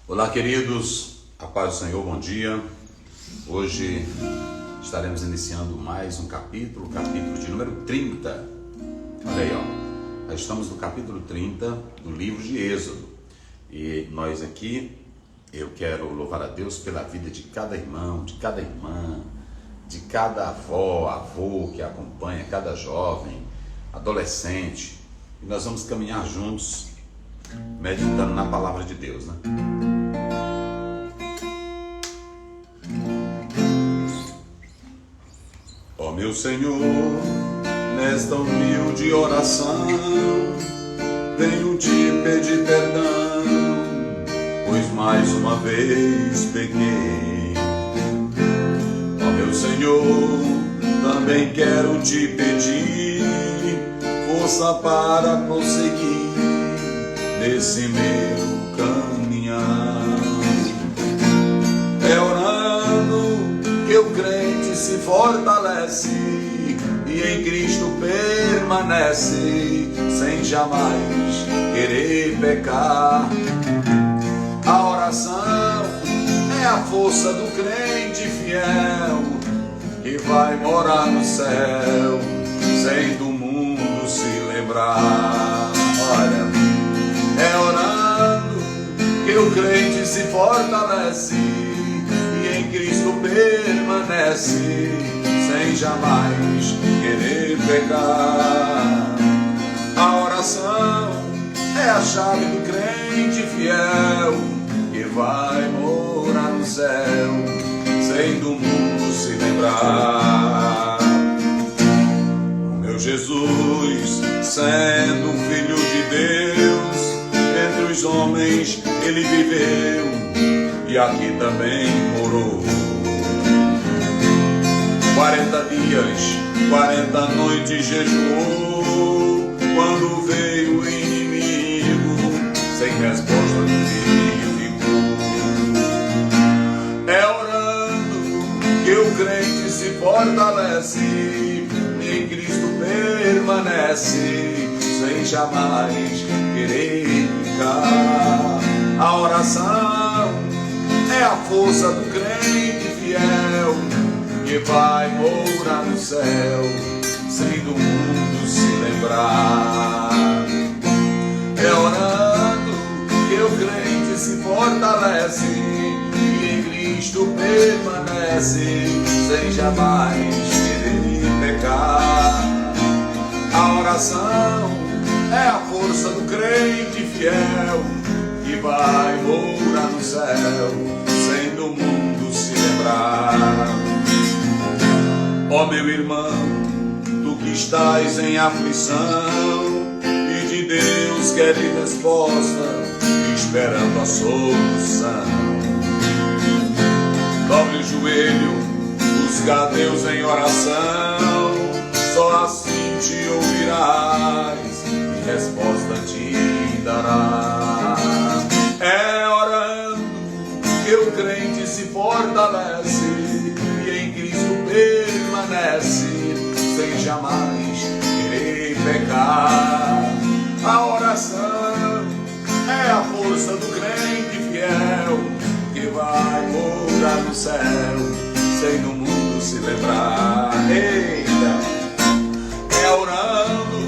Olá, queridos, a paz do Senhor, bom dia. Hoje estaremos iniciando mais um capítulo de número 30. Olha aí, ó. Nós estamos no capítulo 30 do livro de Êxodo. E nós aqui, eu quero louvar a Deus pela vida de cada irmão, de cada irmã, de cada avó, avô que acompanha, cada jovem, adolescente. E nós vamos caminhar juntos, meditando na palavra de Deus, né? Ó meu Senhor, nesta humilde oração, venho te pedir perdão, pois mais uma vez pequei. Ó meu Senhor, também quero te pedir força para prosseguir nesse meu caminhar. É orando que o crente se fortalece e em Cristo permanece, sem jamais querer pecar. A oração é a força do crente fiel que vai morar no céu, sem do mundo se lembrar. Olha, é orando que o crente se fortalece e em Cristo permanece, sem jamais querer pecar. A oração é a chave do crente fiel que vai morar no céu, sem do mundo se lembrar. O meu Jesus, sendo filho de Deus, entre os homens ele viveu e aqui também morou. 40 dias, 40 noites jejuou, quando veio o inimigo, sem resposta do que ficou. É orando que o crente se fortalece, em Cristo permanece, sem jamais querer ficar. A oração é a força do crente fiel que vai morar no céu, sem do mundo se lembrar. É orando que o crente se fortalece e em Cristo permanece, sem jamais querer pecar. A oração é a força do crente fiel que vai morar no céu, sem do mundo se lembrar. Ó meu irmão, tu que estás em aflição e de Deus queres resposta, esperando a solução, dobre o joelho, busca a Deus em oração, só assim te ouvirás e resposta te dará. É orando que o crente se fortalece e em Cristo permanece, sem jamais querer pecar. A oração é a força do crente fiel que vai morar no céu, sem no mundo se lembrar. Eita! É orando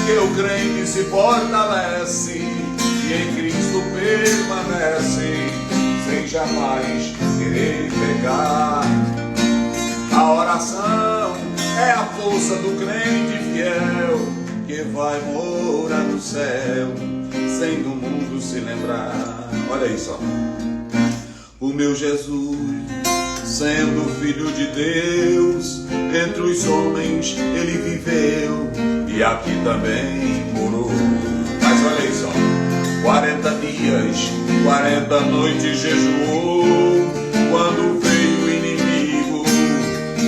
que o crente se fortalece e em Cristo permanece, sem jamais querer pecar. A oração é a força do crente fiel que vai morar no céu, sem do mundo se lembrar. Olha aí só. O meu Jesus, sendo filho de Deus, entre os homens ele viveu e aqui também morou. Mas olha aí só. 40 dias, 40 noites jejuou, quando veio o inimigo,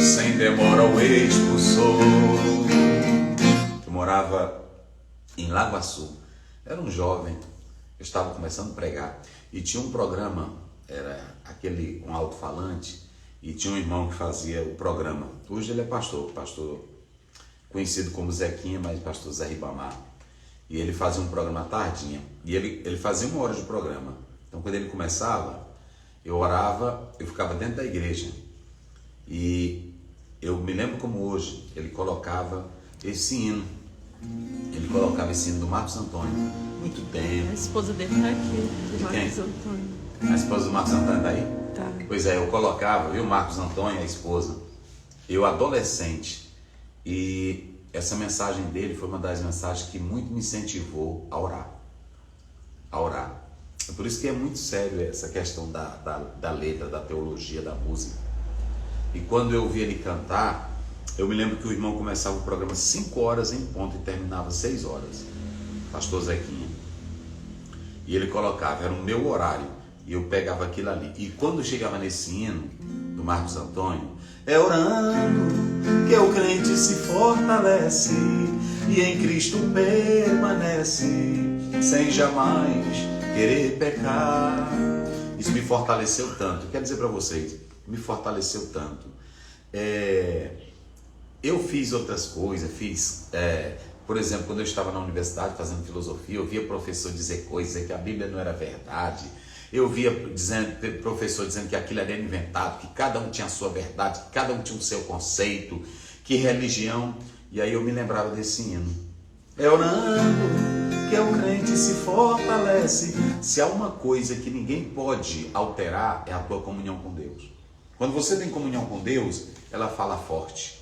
sem demora o expulsou. Eu morava em Lagoaçu, era um jovem, eu estava começando a pregar e tinha um programa, era aquele um alto-falante, e tinha um irmão que fazia o programa. Hoje ele é pastor conhecido como Zequinha, mas pastor Zé Ribamar. E ele fazia um programa à tardinha. E ele fazia 1 hora de programa. Então, quando ele começava, eu orava, eu ficava dentro da igreja. E eu me lembro como hoje, ele colocava esse hino. Ele colocava esse hino do Marcos Antônio. Muito tempo. A esposa dele tá aqui, do Marcos Antônio. A esposa do Marcos Antônio tá aí? Tá. Pois é, eu colocava, viu, Marcos Antônio, a esposa, eu adolescente. E essa mensagem dele foi uma das mensagens que muito me incentivou a orar. A orar. É por isso que é muito sério essa questão da letra, da teologia, da música. E quando eu vi ele cantar, eu me lembro que o irmão começava o programa 5 horas em ponto e terminava 6 horas. Pastor Zequinha. E ele colocava, era o meu horário. E eu pegava aquilo ali. E quando chegava nesse hino do Marcos Antônio, é orando que o crente se fortalece e em Cristo permanece, sem jamais querer pecar. Isso me fortaleceu tanto. Quero dizer para vocês, me fortaleceu tanto. Eu fiz outras coisas, por exemplo, quando eu estava na universidade fazendo filosofia, eu via professor dizer coisas, que a Bíblia não era verdade. Eu via professor dizendo que aquilo era inventado, que cada um tinha a sua verdade, que cada um tinha o seu conceito, que religião. E aí eu me lembrava desse hino. É orando que o crente se fortalece. Se há uma coisa que ninguém pode alterar, é a tua comunhão com Deus. Quando você tem comunhão com Deus, ela fala forte.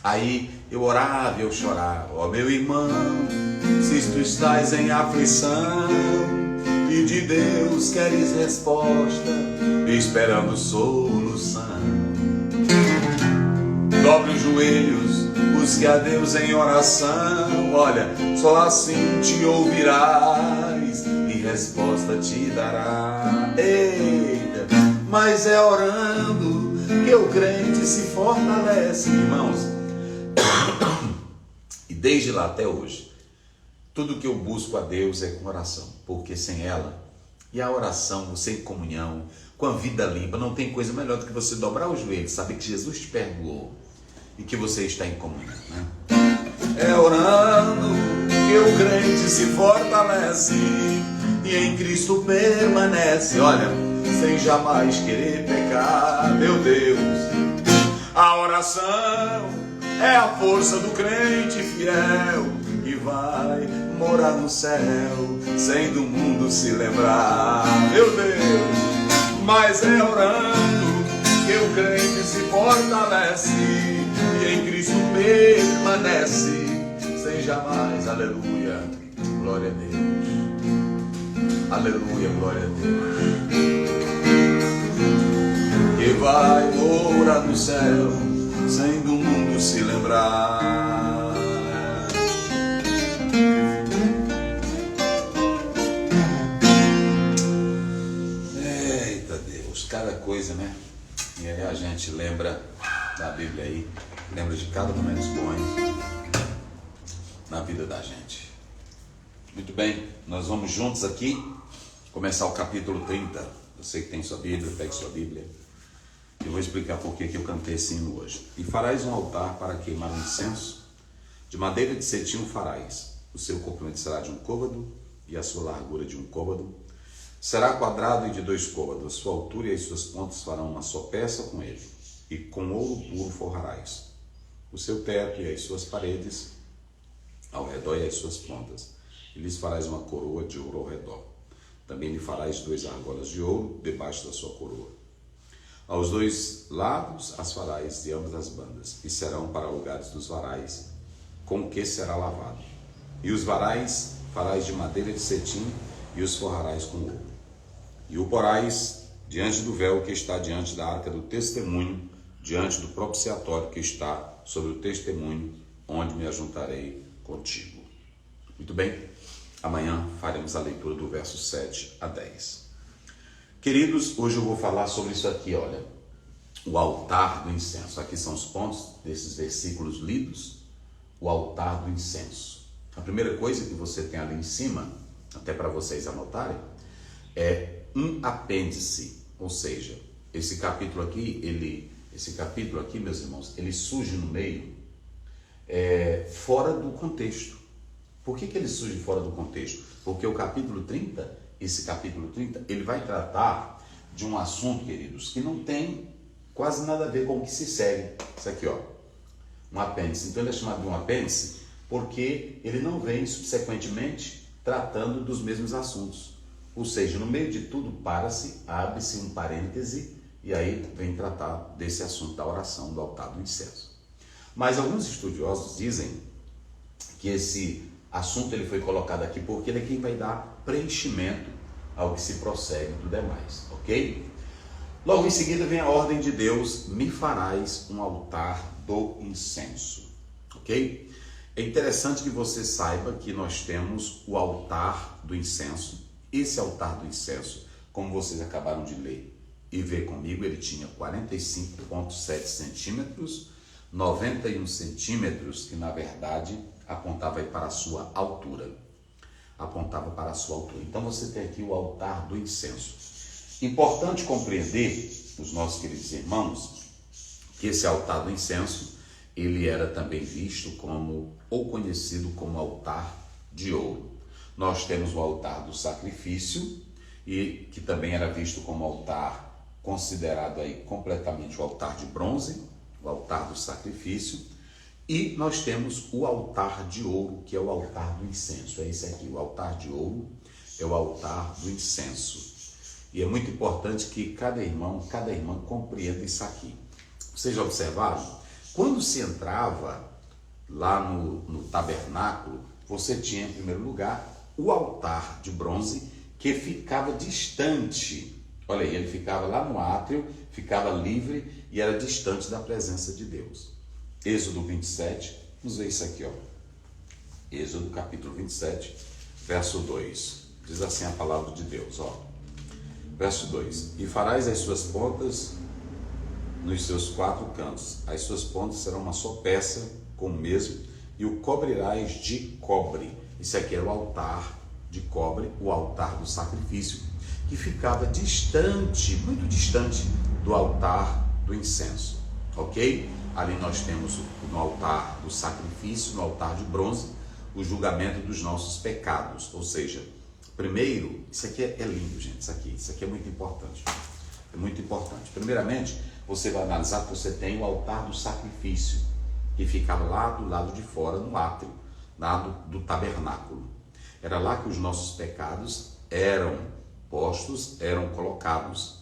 Aí eu orava, eu chorava. Ó meu irmão, se tu estás em aflição e de Deus queres resposta, esperando solução, dobre os joelhos, busque a Deus em oração. Olha, só assim te ouvirás e resposta te dará. Eita, mas é orando que o crente se fortalece, irmãos. E desde lá até hoje, tudo que eu busco a Deus é com oração, porque sem ela, e a oração, você em comunhão, com a vida limpa, não tem coisa melhor do que você dobrar os joelhos, saber que Jesus te perdoou e que você está em comunhão, né? É orando que o crente se fortalece e em Cristo permanece, olha, sem jamais querer pecar, meu Deus. A oração é a força do crente fiel que vai morar no céu sem do mundo se lembrar, meu Deus. Mas é orando que o crente se fortalece e em Cristo permanece sem jamais, aleluia, glória a Deus, aleluia, glória a Deus, que vai morar no céu sem do mundo se lembrar. Eita Deus, cada coisa, né? E aí a gente lembra da Bíblia aí, lembra de cada momento bom na vida da gente. Muito bem, nós vamos juntos aqui começar o capítulo 30. Você que tem sua Bíblia, pegue sua Bíblia. Eu vou explicar por que eu cantei esse hino hoje. E farás um altar para queimar um incenso, de madeira de cetim o farás. O seu comprimento será de 1 côvado e a sua largura de 1 côvado. Será quadrado e de 2 côvados. A sua altura e as suas pontas farão uma só peça com ele. E com ouro puro forrarás o seu teto e as suas paredes ao redor e as suas pontas. E lhes farás uma coroa de ouro ao redor. Também lhe farás 2 argolas de ouro debaixo da sua coroa. Aos 2 lados as farás de ambas as bandas, e serão para lugares dos varais, com que será lavado. E os varais farás de madeira de cetim, e os forrarás com ouro. E o porás diante do véu que está diante da arca do testemunho, diante do propiciatório que está sobre o testemunho, onde me ajuntarei contigo. Muito bem, amanhã faremos a leitura do verso 7 a 10. Queridos, hoje eu vou falar sobre isso aqui, olha, o altar do incenso. Aqui são os pontos desses versículos lidos, o altar do incenso. A primeira coisa que você tem ali em cima, até para vocês anotarem, é um apêndice, ou seja, esse capítulo aqui, meus irmãos, ele surge no meio, fora do contexto. Por que ele surge fora do contexto? Porque o capítulo 30, esse capítulo 30, ele vai tratar de um assunto, queridos, que não tem quase nada a ver com o que se segue. Isso aqui, ó, um apêndice. Então ele é chamado de um apêndice porque ele não vem subsequentemente tratando dos mesmos assuntos. Ou seja, no meio de tudo para-se, abre-se um parêntese e aí vem tratar desse assunto da oração do altar do incenso. Mas alguns estudiosos dizem que esse assunto ele foi colocado aqui porque ele é quem vai dar preenchimento ao que se prossegue e tudo demais, ok? Logo em seguida vem a ordem de Deus: me farás um altar do incenso, ok? É interessante que você saiba que nós temos o altar do incenso. Esse altar do incenso, como vocês acabaram de ler e ver comigo, ele tinha 45,7 centímetros, 91 centímetros, que na verdade apontava aí para a sua altura. Apontava para a sua altura. Então você tem aqui o altar do incenso. Importante compreender, os nossos queridos irmãos, que esse altar do incenso, ele era também visto como, ou conhecido como altar de ouro. Nós temos o altar do sacrifício, e que também era visto como altar considerado aí completamente o altar de bronze, o altar do sacrifício, e nós temos o altar de ouro, que é o altar do incenso. É esse aqui, o altar de ouro é o altar do incenso. E é muito importante que cada irmão, cada irmã compreenda isso aqui. Vocês já observaram? Quando se entrava lá no tabernáculo, você tinha em primeiro lugar o altar de bronze, que ficava distante. Olha aí, ele ficava lá no átrio, ficava livre e era distante da presença de Deus. Êxodo 27, vamos ver isso aqui, ó. Êxodo capítulo 27, verso 2. Diz assim a palavra de Deus, ó. Verso 2: e farás as suas pontas nos seus 4 cantos. As suas pontas serão uma só peça com o mesmo, e o cobrirás de cobre. Esse aqui era o altar de cobre, o altar do sacrifício, que ficava distante, muito distante do altar do incenso, ok? Ali nós temos no altar do sacrifício, no altar de bronze, o julgamento dos nossos pecados. Ou seja, primeiro, isso aqui é lindo, gente, isso aqui é muito importante. É muito importante. Primeiramente, você vai analisar que você tem o altar do sacrifício, que ficava lá do lado de fora, no átrio, lá do tabernáculo. Era lá que os nossos pecados eram postos, eram colocados.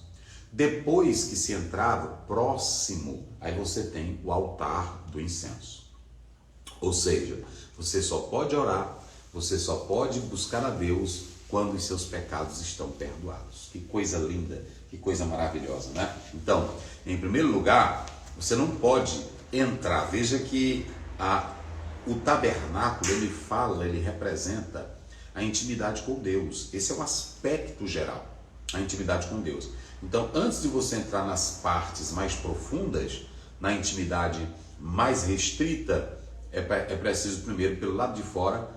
Depois que se entrava próximo, aí você tem o altar do incenso. Ou seja, você só pode orar, você só pode buscar a Deus quando os seus pecados estão perdoados. Que coisa linda, que coisa maravilhosa, né? Então, em primeiro lugar, você não pode entrar. Veja que o tabernáculo, ele representa a intimidade com Deus. Esse é o aspecto geral, a intimidade com Deus. Então, antes de você entrar nas partes mais profundas, na intimidade mais restrita, é preciso primeiro, pelo lado de fora,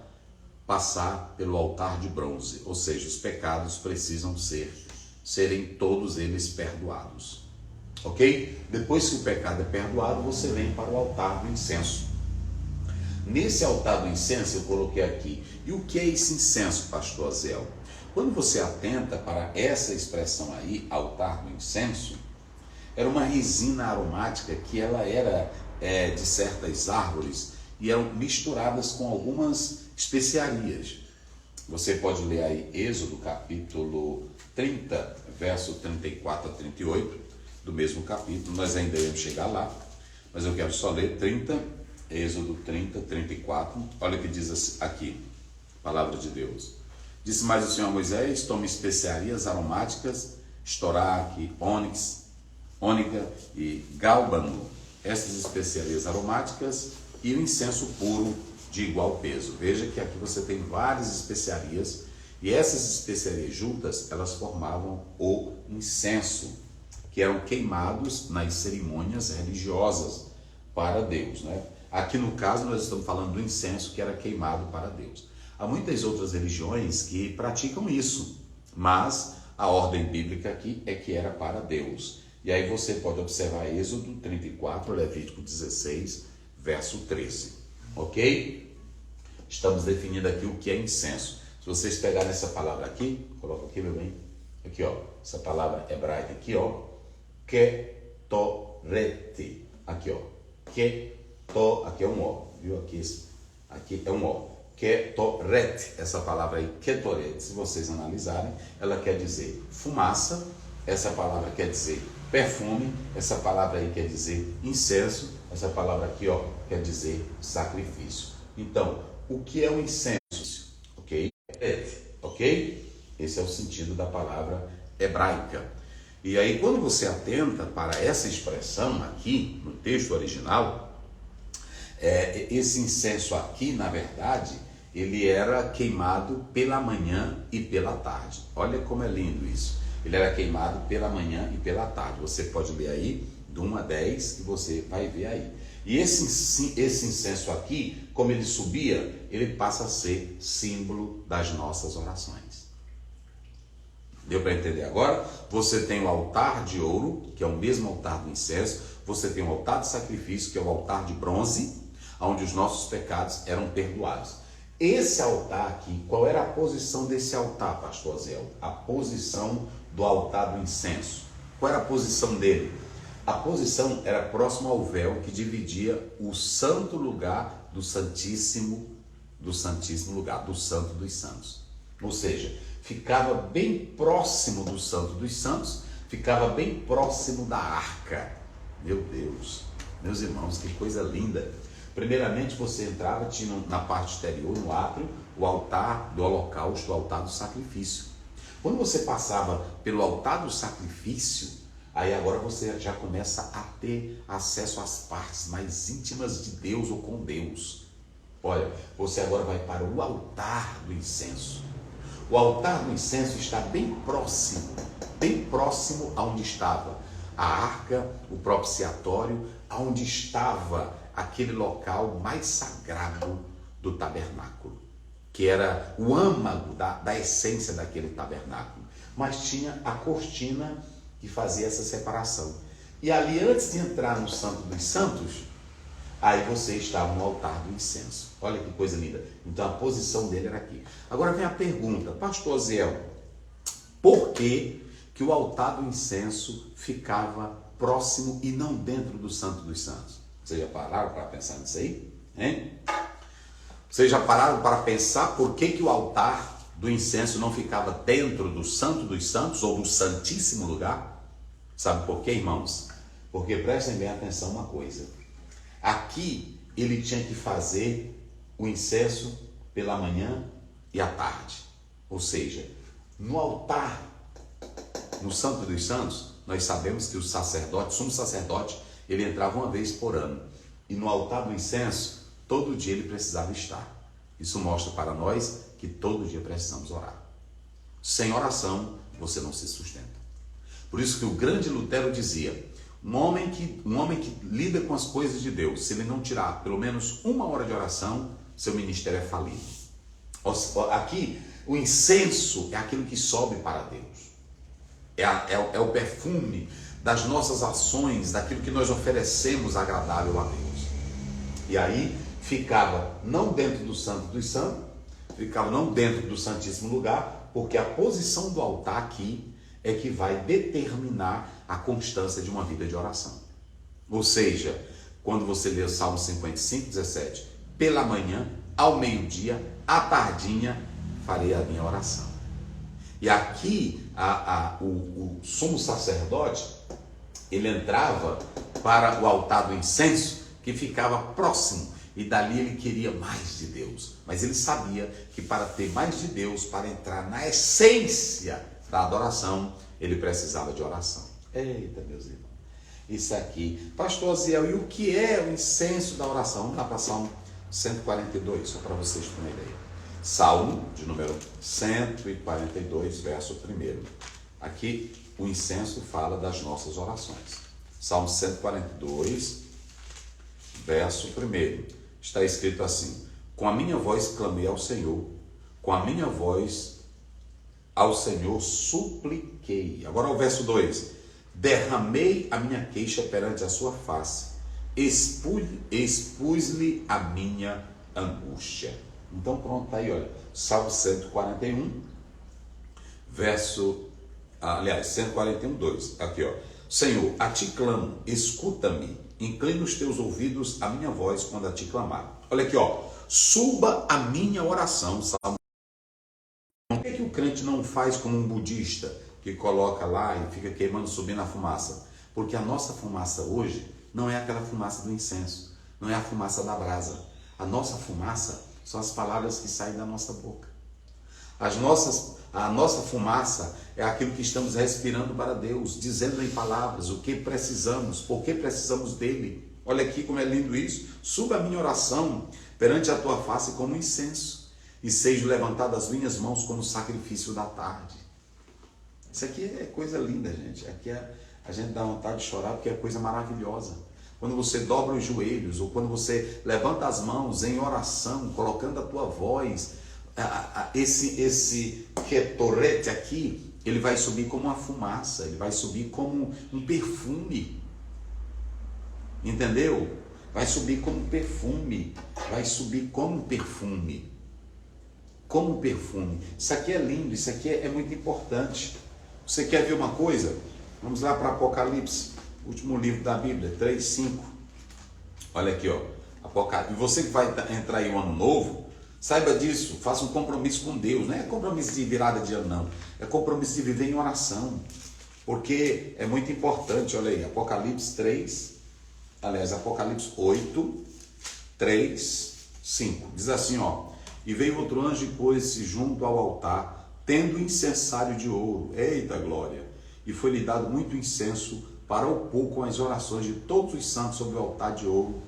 passar pelo altar de bronze. Ou seja, os pecados precisam serem todos eles perdoados. Ok? Depois que o pecado é perdoado, você vem para o altar do incenso. Nesse altar do incenso, eu coloquei aqui. E o que é esse incenso, pastor Azel? Quando você atenta para essa expressão aí, altar do incenso, era uma resina aromática que ela era de certas árvores e eram misturadas com algumas especiarias. Você pode ler aí Êxodo capítulo 30, verso 34 a 38, do mesmo capítulo. Nós ainda iremos chegar lá, mas eu quero só ler Êxodo 30, 34. Olha o que diz aqui, palavra de Deus. Disse mais o Senhor a Moisés: tome especiarias aromáticas, estoraque, ônica e gálbano, essas especiarias aromáticas, e o incenso puro de igual peso. Veja que aqui você tem várias especiarias, e essas especiarias juntas, elas formavam o incenso, que eram queimados nas cerimônias religiosas para Deus, né? Aqui no caso nós estamos falando do incenso que era queimado para Deus. Há muitas outras religiões que praticam isso, mas a ordem bíblica aqui é que era para Deus. E aí você pode observar Êxodo 34, Levítico 16, verso 13. Ok? Estamos definindo aqui o que é incenso. Se vocês pegarem essa palavra aqui, coloca aqui, meu bem, aqui ó, essa palavra hebraica aqui ó, ketoret, aqui ó, aqui é um ó, viu, aqui é um ó, ketoret, essa palavra aí, ketoret, se vocês analisarem, ela quer dizer fumaça, essa palavra quer dizer perfume, essa palavra aí quer dizer incenso, essa palavra aqui ó, quer dizer sacrifício. Então, o que é o incenso? Ok? Ok? Esse é o sentido da palavra hebraica. E aí, quando você atenta para essa expressão aqui, no texto original, esse incenso aqui, na verdade, ele era queimado pela manhã e pela tarde. Olha como é lindo isso. Ele era queimado pela manhã e pela tarde. Você pode ler aí, do 1 a 10, que você vai ver aí. E esse incenso aqui, como ele subia, ele passa a ser símbolo das nossas orações. Deu para entender agora? Você tem o altar de ouro, que é o mesmo altar do incenso. Você tem o altar de sacrifício, que é o altar de bronze, onde os nossos pecados eram perdoados. Esse altar aqui, qual era a posição desse altar, pastor Zé? A posição do altar do incenso. Qual era a posição dele? A posição era próxima ao véu que dividia o santo lugar do santíssimo lugar, do santo dos santos. Ou seja, ficava bem próximo do santo dos santos, ficava bem próximo da arca. Meu Deus, meus irmãos, que coisa linda. Primeiramente você entrava, tinha na parte exterior, no átrio, o altar do holocausto, o altar do sacrifício. Quando você passava pelo altar do sacrifício, aí agora você já começa a ter acesso às partes mais íntimas de Deus ou com Deus. Olha, você agora vai para o altar do incenso. O altar do incenso está bem próximo aonde estava a arca, o propiciatório, aonde estava aquele local mais sagrado do tabernáculo, que era o âmago da essência daquele tabernáculo. Mas tinha a cortina que fazia essa separação. E ali, antes de entrar no Santo dos Santos, aí você estava no altar do incenso. Olha que coisa linda. Então a posição dele era aqui. Agora vem a pergunta, pastor Ziel, por que o altar do incenso ficava próximo e não dentro do Santo dos Santos? Vocês já pararam para pensar nisso aí? Hein? Vocês já pararam para pensar por que o altar do incenso não ficava dentro do Santo dos Santos ou do Santíssimo Lugar? Sabe por quê, irmãos? Porque prestem bem atenção uma coisa. Aqui ele tinha que fazer o incenso pela manhã e à tarde. Ou seja, no altar, no Santo dos Santos, nós sabemos que o sacerdote, sumo sacerdote, ele entrava uma vez por ano. E no altar do incenso, todo dia ele precisava estar. Isso mostra para nós que todo dia precisamos orar. Sem oração, você não se sustenta. Por isso que o grande Lutero dizia, um homem que lida com as coisas de Deus, se ele não tirar pelo menos 1 hora de oração, seu ministério é falido. Aqui, o incenso é aquilo que sobe para Deus. É o perfume das nossas ações, daquilo que nós oferecemos agradável a Deus. E aí, ficava não dentro do Santo dos Santos, ficava não dentro do Santíssimo Lugar, porque a posição do altar aqui é que vai determinar a constância de uma vida de oração. Ou seja, quando você lê o Salmo 55, 17, pela manhã, ao meio-dia, à tardinha, farei a minha oração. E aqui, o sumo sacerdote, ele entrava para o altar do incenso, que ficava próximo, e dali ele queria mais de Deus. Mas ele sabia que para ter mais de Deus, para entrar na essência da adoração, ele precisava de oração. Eita, meus irmãos, isso aqui. Pastor Ziel, e o que é o incenso da oração? Vamos lá para Salmo 142, só para vocês terem uma ideia. Salmo de número 142, verso 1. Aqui o incenso fala das nossas orações. Salmo 142, verso 1. Está escrito assim: com a minha voz clamei ao Senhor, com a minha voz ao Senhor supliquei. Agora o verso 2. Derramei a minha queixa perante a sua face, expus-lhe a minha angústia. Então pronto, tá aí, olha. Salmo 141, verso, aliás, 141, 2. Aqui, ó. Senhor, a ti clamo, escuta-me, inclina os teus ouvidos à minha voz quando a ti clamar. Olha aqui, ó. Suba a minha oração, Salmo. Por que o crente não faz como um budista que coloca lá e fica queimando, subindo a fumaça? Porque a nossa fumaça hoje não é aquela fumaça do incenso, não é a fumaça da brasa. A nossa fumaça são as palavras que saem da nossa boca. A nossa fumaça é aquilo que estamos respirando para Deus, dizendo em palavras o que precisamos, por que precisamos dele. Olha aqui como é lindo isso. Suba a minha oração perante a tua face como incenso, e seja levantado as minhas mãos como sacrifício da tarde. Isso aqui é coisa linda, gente. Aqui a gente dá vontade de chorar porque é coisa maravilhosa. Quando você dobra os joelhos, ou quando você levanta as mãos em oração, colocando a tua voz, esse retorrete aqui, ele vai subir como uma fumaça, ele vai subir como um perfume. Entendeu? Vai subir como um perfume, vai subir como um perfume. Como um perfume. Isso aqui é lindo, isso aqui é muito importante. Você quer ver uma coisa? Vamos lá para Apocalipse, último livro da Bíblia, 3:5. Olha aqui, ó. Apocalipse. E você que vai entrar em um ano novo, saiba disso, faça um compromisso com Deus. Não é compromisso de virada de ano, não. É compromisso de viver em oração. Porque é muito importante, olha aí, Apocalipse 8, 3, 5. Diz assim, ó. E veio outro anjo e pôs-se junto ao altar, tendo incensário de ouro. Eita glória! E foi-lhe dado muito incenso para opor com as orações de todos os santos sobre o altar de ouro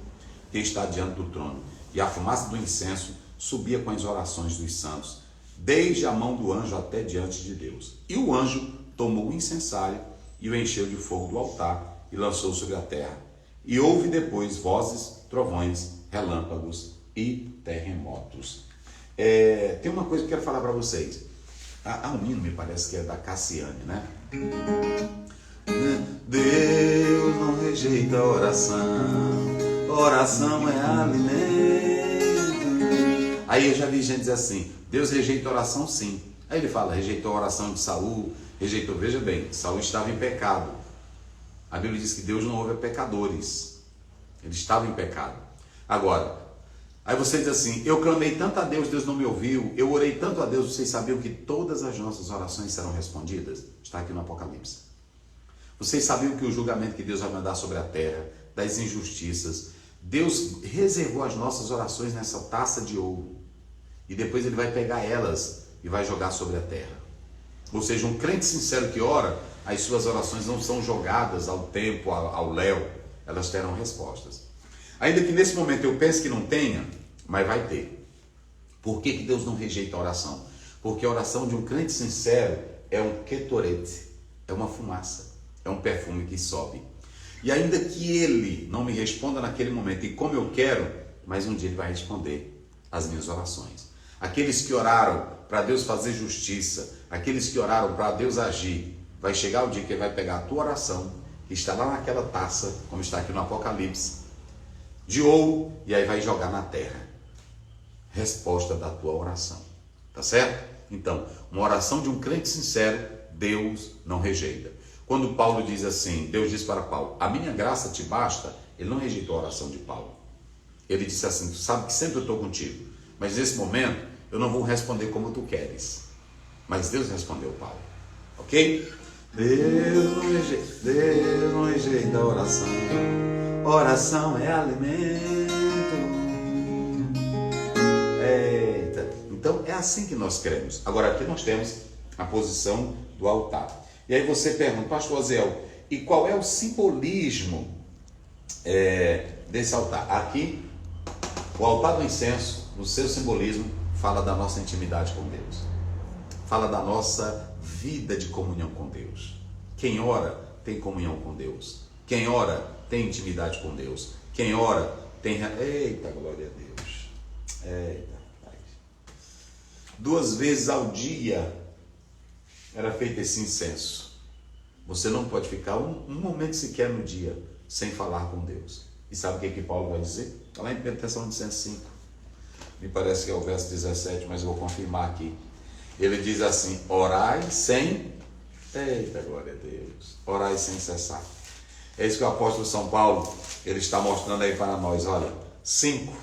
que está diante do trono. E a fumaça do incenso subia com as orações dos santos, desde a mão do anjo até diante de Deus. E o anjo tomou o incensário e o encheu de fogo do altar e lançou sobre a terra. E houve depois vozes, trovões, relâmpagos e terremotos. Tem uma coisa que eu quero falar para vocês. Há um hino, me parece que é da Cassiane, né? Deus não rejeita a oração, oração é alimento. Aí eu já vi gente dizer assim, Deus rejeita a oração sim. Aí ele fala, rejeitou a oração de Saul, rejeitou, veja bem, Saul estava em pecado. A Bíblia diz que Deus não ouve a pecadores. Ele estava em pecado. Agora, aí você diz assim, eu clamei tanto a Deus, Deus não me ouviu, eu orei tanto a Deus, vocês sabiam que todas as nossas orações serão respondidas? Está aqui no Apocalipse. Vocês sabiam que o julgamento que Deus vai mandar sobre a terra, das injustiças, Deus reservou as nossas orações nessa taça de ouro, e depois ele vai pegar elas e vai jogar sobre a terra. Ou seja, um crente sincero que ora, as suas orações não são jogadas ao tempo, ao léu, elas terão respostas. Ainda que nesse momento eu pense que não tenha, mas vai ter. Por que Deus não rejeita a oração? Porque a oração de um crente sincero é um ketorete, é uma fumaça, é um perfume que sobe. E ainda que ele não me responda naquele momento e como eu quero, mas um dia ele vai responder as minhas orações. Aqueles que oraram para Deus fazer justiça, aqueles que oraram para Deus agir, vai chegar o dia que ele vai pegar a tua oração, que está lá naquela taça, como está aqui no Apocalipse, de ouro, e aí vai jogar na terra. Resposta da tua oração. Tá certo? Então, uma oração de um crente sincero, Deus não rejeita. Quando Paulo diz assim, Deus diz para Paulo, a minha graça te basta, ele não rejeitou a oração de Paulo. Ele disse assim, tu sabe que sempre eu estou contigo, mas nesse momento eu não vou responder como tu queres. Mas Deus respondeu Paulo. Ok? Deus não rejeita a oração. Oração é alimento. Eita. Então é assim que nós queremos. Agora aqui nós temos a posição do altar. E aí você pergunta, pastor Aziel, e qual é o simbolismo desse altar? Aqui, o altar do incenso, no seu simbolismo, fala da nossa intimidade com Deus. Fala da nossa vida de comunhão com Deus. Quem ora tem comunhão com Deus. Quem ora tem intimidade com Deus. Quem ora tem... Eita, glória a Deus. Eita, Pai. 2 vezes ao dia era feito esse incenso. Você não pode ficar um momento sequer no dia sem falar com Deus. E sabe o que Paulo vai dizer? Está lá em 1 Tessalonicenses 5. me parece que é o verso 17, mas eu vou confirmar aqui. Ele diz assim: orai sem, eita glória a Deus, orai sem cessar. É isso que o apóstolo São Paulo, ele está mostrando aí para nós. Olha, 5,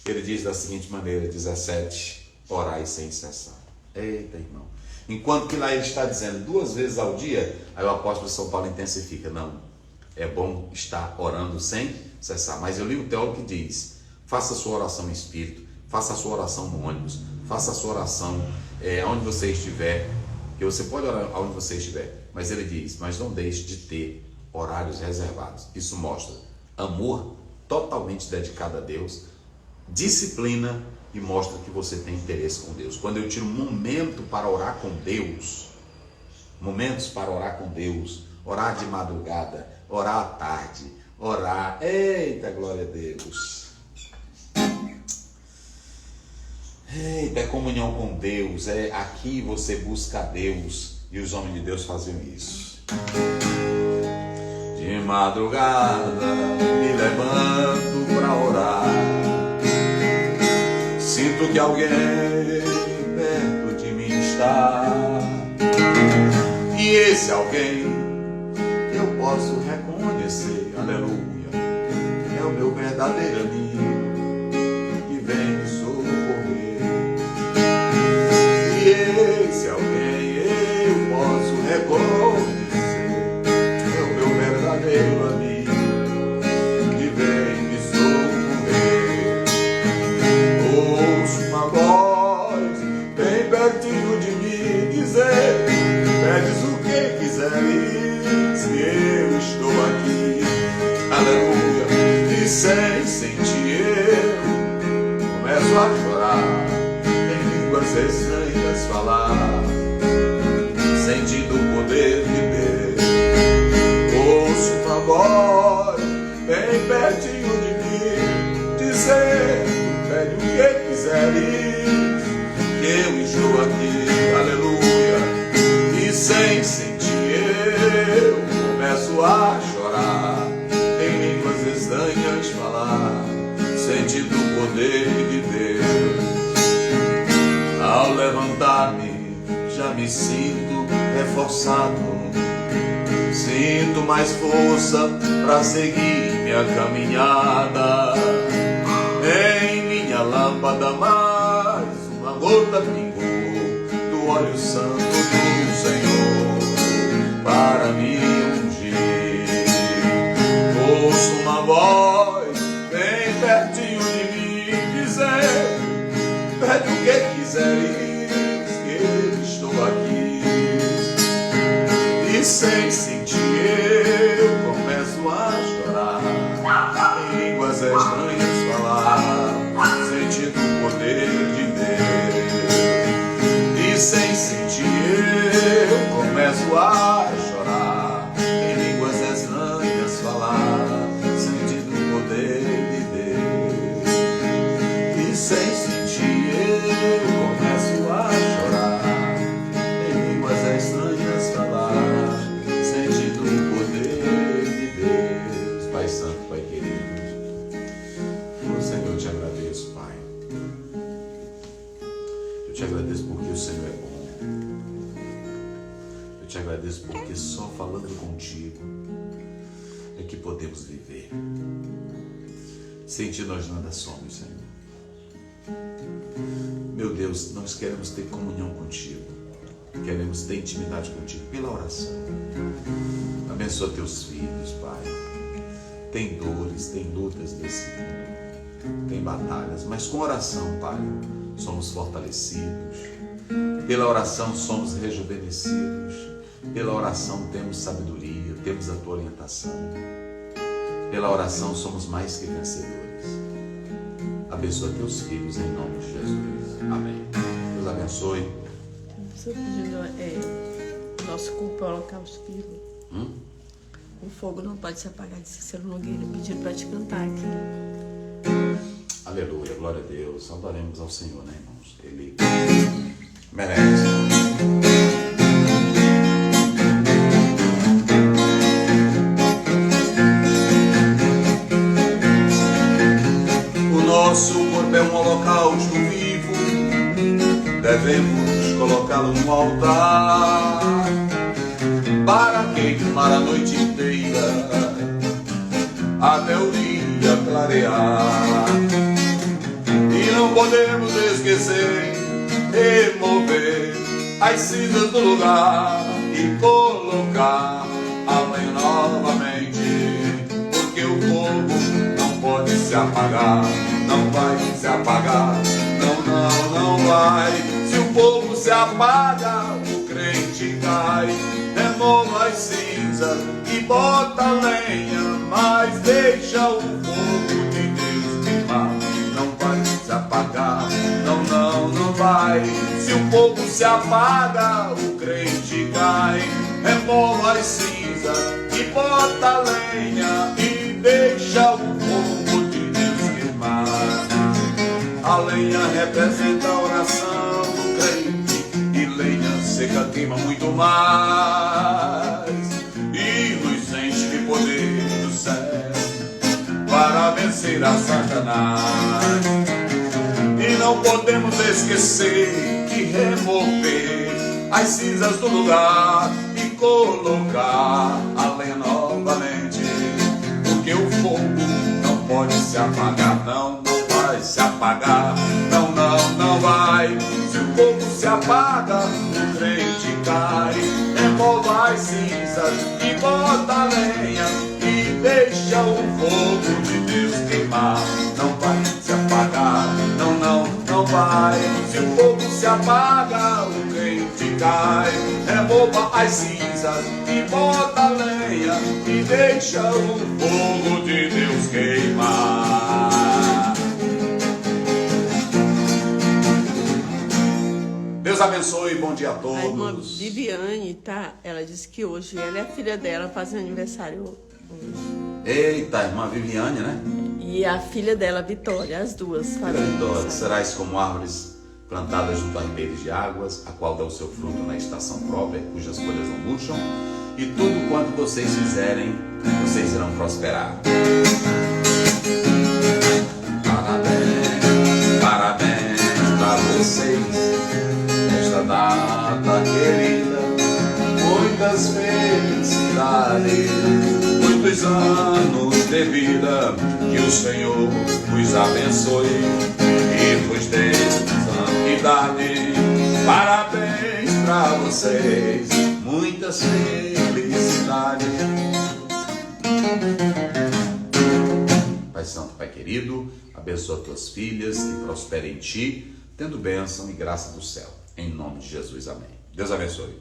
ele diz da seguinte maneira, 17, orai sem cessar. Eita, irmão. Enquanto que lá ele está dizendo 2 vezes ao dia, aí o apóstolo São Paulo intensifica. Não, é bom estar orando sem cessar. Mas eu li o teólogo que diz: faça a sua oração em espírito, faça a sua oração no ônibus, faça a sua oração onde você estiver, que você pode orar onde você estiver. Mas ele diz: mas não deixe de ter horários reservados. Isso mostra amor totalmente dedicado a Deus, disciplina, e mostra que você tem interesse com Deus. Quando eu tiro um momento para orar com Deus, momentos para orar com Deus, orar de madrugada, orar à tarde, orar, eita glória a Deus, eita, é comunhão com Deus, é aqui você busca a Deus, e os homens de Deus faziam isso. De madrugada me levanto para orar, sinto que alguém perto de mim está, e esse alguém eu posso reconhecer, aleluia, é o meu verdadeiro amigo que vem me socorrer. E esse alguém eu posso reconhecer, é o meu verdadeiro amigo que vem me socorrer. Ouço uma voz bem pertinho de mim dizer: pedes o que quiseres, que eu estou aqui, aleluia. E sem sentir eu começo a chorar, em línguas estranhas falar, sentindo o poder de Deus. Ouço uma voz bem pertinho de mim dizer: pede o que quiseres, que eu estou aqui, aleluia. E sem sentir eu começo a chorar, em línguas estranhas falar, sentindo o poder de Deus. Ao levantar-me já me sinto reforçado, sinto mais força para seguir minha caminhada. Em minha lâmpada mais uma gota pingou do óleo santo do Senhor para me ungir. Ouço uma voz bem pertinho de mim dizer: pede o que quiseres, que eu estou aqui. E sem sentir eu começo a chorar, em línguas estranhas falar, sentindo o poder de Deus. E sem sentir eu começo a chorar, em línguas estranhas falar, sentindo o poder de Deus. E sem sentir eu começo a chorar, em línguas estranhas falar, sentindo o poder de Deus. Pai Santo, Pai querido, Senhor, eu te agradeço, Pai. Eu te agradeço porque o Senhor é bom. Eu te agradeço porque só falando contigo é que podemos viver. Sem ti nós nada somos, Senhor. Meu Deus, nós queremos ter comunhão contigo. Queremos ter intimidade contigo pela oração. Abençoa teus filhos, Pai. Tem dores, tem lutas desse mundo, tem batalhas, mas com oração, Pai, somos fortalecidos. Pela oração somos rejuvenescidos. Pela oração temos sabedoria, temos a tua orientação. Pela oração somos mais que vencedores. Abençoa teus filhos em nome de Jesus. Amém. Deus abençoe. Estou pedindo nosso culto ao holocausto vivo. O fogo não pode se apagar de Cícero Nogueira, pedindo para te cantar aqui. Aleluia, glória a Deus. Adoremos ao Senhor, né, irmãos? Ele merece. O nosso corpo é um holocausto colocá-lo no altar, para queimar a noite inteira, até o dia clarear. E não podemos esquecer, remover as cinzas do lugar e colocar a lenha novamente, porque o fogo não pode se apagar, não vai se apagar, não vai. Se o fogo se apaga, o crente cai. Remova as cinzas e bota a lenha, mas deixa o fogo de Deus queimar. Não vai se apagar, não vai. Se o fogo se apaga, o crente cai. Remova as cinzas e bota a lenha e deixa o fogo de Deus queimar. A lenha representa a oração do crente, e lenha seca queima muito mais, e nos enche de poder do céu para vencer a Satanás. E não podemos esquecer que remover as cinzas do lugar e colocar a lenha novamente, porque o fogo não pode se apagar, não vai se apagar, não vai. Se o fogo se apaga, o crente cai. Remova as cinzas e bota a lenha e deixa o fogo de Deus queimar. Não vai se apagar, não vai. Se o fogo se apaga, o crente cai. Remova as cinzas e bota a lenha e deixa o fogo de Deus queimar. Deus abençoe, bom dia a todos. A irmã Viviane, tá? Ela disse que hoje ela e a filha dela fazem aniversário hoje. Eita, irmã Viviane, né? E a filha dela, Vitória, as duas fazem Vitória, aniversário. serás como árvores plantadas junto a ribeiros de águas, a qual dá o seu fruto na estação própria, cujas folhas não murcham, e tudo quanto vocês fizerem, vocês irão prosperar. Parabéns, parabéns pra vocês, nesta data querida, muitas felicidades, muitos anos de vida, que o Senhor vos abençoe e vos dê santidade. Parabéns pra vocês, muitas felicidades. Pai Santo, Pai querido, abençoa tuas filhas, que prospere em ti, tendo bênção e graça do céu. Em nome de Jesus, amém. Deus abençoe.